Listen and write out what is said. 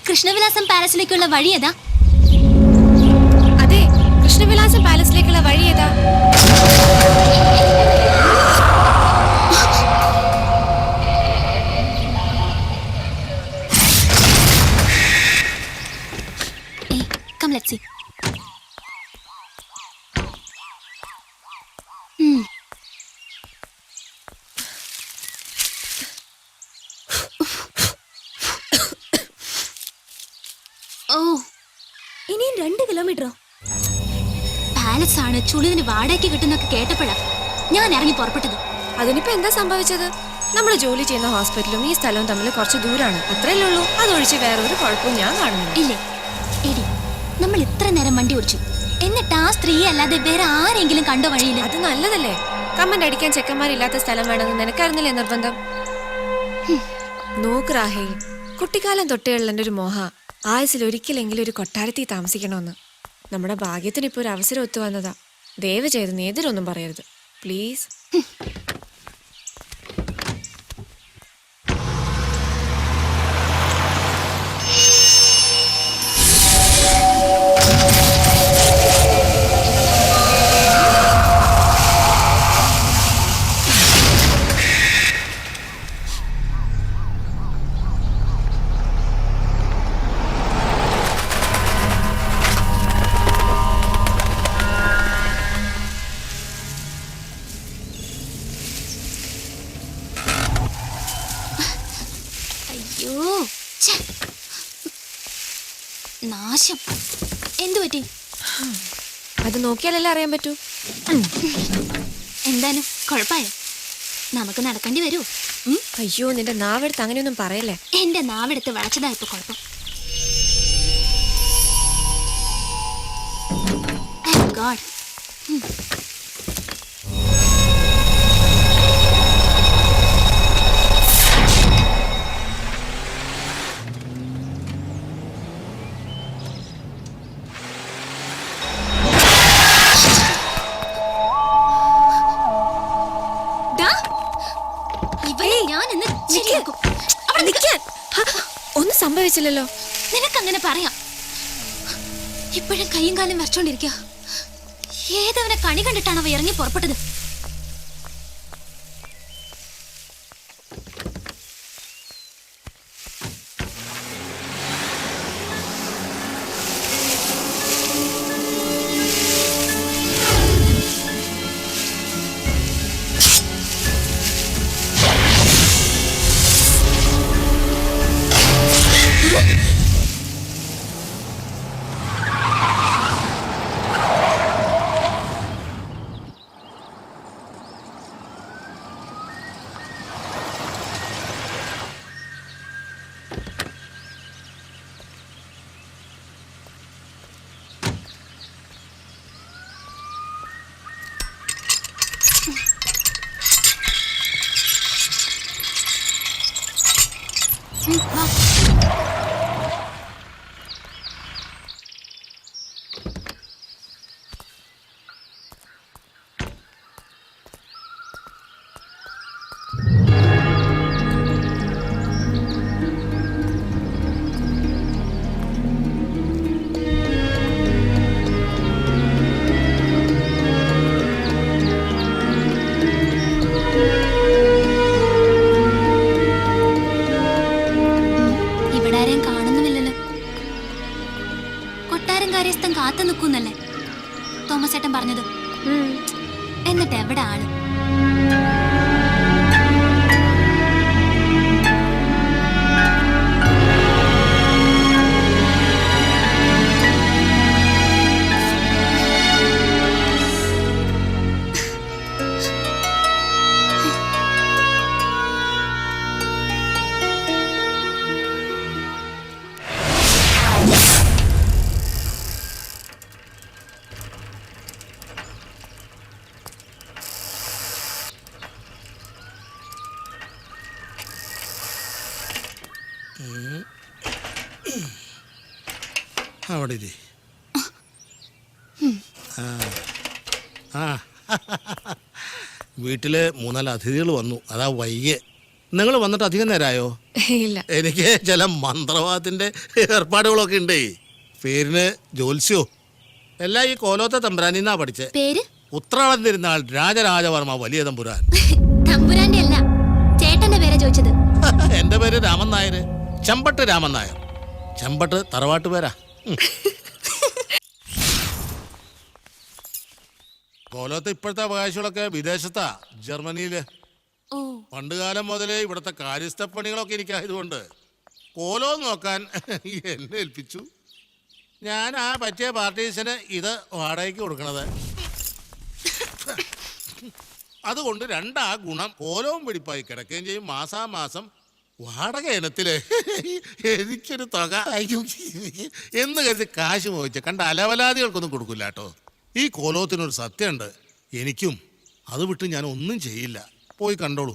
കൃഷ്ണവിലാസം പാലസിലേക്കുള്ള വഴി ഏതാ? അതെ, കൃഷ്ണവിലാസം പാലസിലേക്കുള്ള വഴി ഏതാ? Come, let's see. ഇനിയും 2 കിലോമീറ്ററോ? പാലസ് ആണ്, ചുളിവിന് വാടകയ്ക്ക് കിട്ടുന്നൊക്കെ കേട്ടപ്പോഴാ ഞാൻ ഇറങ്ങി പുറപ്പെട്ടത്. അതിനിപ്പോ എന്താ സംഭവിച്ചത്? നമ്മൾ ജോലി ചെയ്യുന്ന ഹോസ്പിറ്റലും ഈ സ്ഥലവും തമ്മിൽ കുറച്ച് ദൂരാണ്, അത്രയല്ലേ ഉള്ളൂ. അതൊഴിച്ച് വേറെ ഒരു കുഴപ്പവും ഞാൻ കാണുന്നില്ല. ഇല്ലേ എടി, നമ്മൾ ഇത്ര നേരം വണ്ടി ഓടിച്ചു, എന്നിട്ട് ആ സ്ത്രീയെ അല്ലാതെ വേറെ ആരെങ്കിലും കണ്ടോ വഴിയില്ല? അത് നല്ലതല്ലേ. കമന്റ് അടിക്കാൻ ചെക്കന്മാരില്ലാത്ത സ്ഥലം വേണമെന്ന് നിനക്കായിരുന്നില്ലേ നിർബന്ധം? നോക്ക് റാഹേൽ, കുട്ടിക്കാലം തൊട്ടേയുള്ള എൻ്റെ ഒരു മോഹ ആയുസിൽ ഒരിക്കലെങ്കിലും ഒരു കൊട്ടാരത്തിൽ താമസിക്കണമെന്ന്. നമ്മുടെ ഭാഗ്യത്തിന് ഇപ്പോൾ ഒരു അവസരം ഒത്തു വന്നതാ. ദയവ് ചെയ്ത് നീ എതിരൊന്നും പറയരുത് പ്ലീസ്. നാശം. എന്തു പറ്റി? അത് നോക്കിയാലല്ലേ അറിയാൻ പറ്റൂ. എന്തായാലും കുഴപ്പമായോ? നമുക്ക് നടക്കേണ്ടി വരൂ. അയ്യോ, നിന്റെ നാവെടുത്ത് അങ്ങനെയൊന്നും പറയല്ലേ. എന്റെ നാവെടുത്ത് വളച്ചതാ ഇപ്പൊ കുഴപ്പം. God. ഒന്നും സംഭവിച്ചില്ലല്ലോ. നിനക്കങ്ങനെ പറയാം. ഇപ്പോഴും കയ്യും കാലും വരച്ചോണ്ടിരിക്കുക. ഏതവനെ കണി കണ്ടിട്ടാണ് അവ ഇറങ്ങി പുറപ്പെട്ടത്. ചേട്ടൻ പറഞ്ഞത്. ഉം. എന്നിട്ട് എവിടെ ആള്? അവിടെ ഇരി. ആ വീട്ടില് 3-4 അതിഥികൾ വന്നു, അതാ വൈകിയ. നിങ്ങൾ വന്നിട്ട് അധികം നേരമായോ? ഇല്ല. എനിക്ക് ചില മന്ത്രവാദത്തിന്റെ ഏർപ്പാടുകളൊക്കെ ഉണ്ടേ. പേരിന് ജോത്സ്യോ എല്ലാം ഈ കോലോത്തെ തമ്പുരാനിന്നാ പഠിച്ചേ. പേര്? ഉത്രാടം തിരുനാൾ രാജരാജവർമ്മ വലിയ തമ്പുരാൻ. തമ്പുരാന്റെ അല്ല, ചേട്ടന്റെ പേരാ ചോദിച്ചത്. എന്റെ പേര് രാമൻ നായർ, ചെമ്പട്ട് രാമൻ നായർ. ചെമ്പട്ട് തറവാട്ട് പേരാ. കോലോത്ത് ഇപ്പോഴത്തെ അവകാശികളൊക്കെ വിദേശത്താ, ജർമ്മനിയില്. ഓ, പണ്ടുകാലം മുതലേ ഇവിടുത്തെ കാര്യസ്ഥപ്പണികളൊക്കെ എനിക്കായതുകൊണ്ട് കോലോ നോക്കാൻ എന്നെ ഏൽപ്പിച്ചു. ഞാൻ ആ പറ്റിയ പാർട്ടീസിന് ഇത് വാടകയ്ക്ക് കൊടുക്കണത്. അതുകൊണ്ട് രണ്ടാ ഗുണം, കോലവും വെടിപ്പായി കിടക്കുകയും ചെയ്യും. മാസാമാസം വാടക ഇനത്തില് എനിക്കൊരു തുക എന്ന് കരുതി കാശ് മോഹിച്ച് കണ്ട അലവലാദികൾക്കൊന്നും കൊടുക്കില്ല കേട്ടോ. ഈ കോലോത്തിനൊരു സത്യമുണ്ട്, എനിക്കും അത് വിട്ട് ഞാൻ ഒന്നും ചെയ്യില്ല. പോയി കണ്ടോളൂ.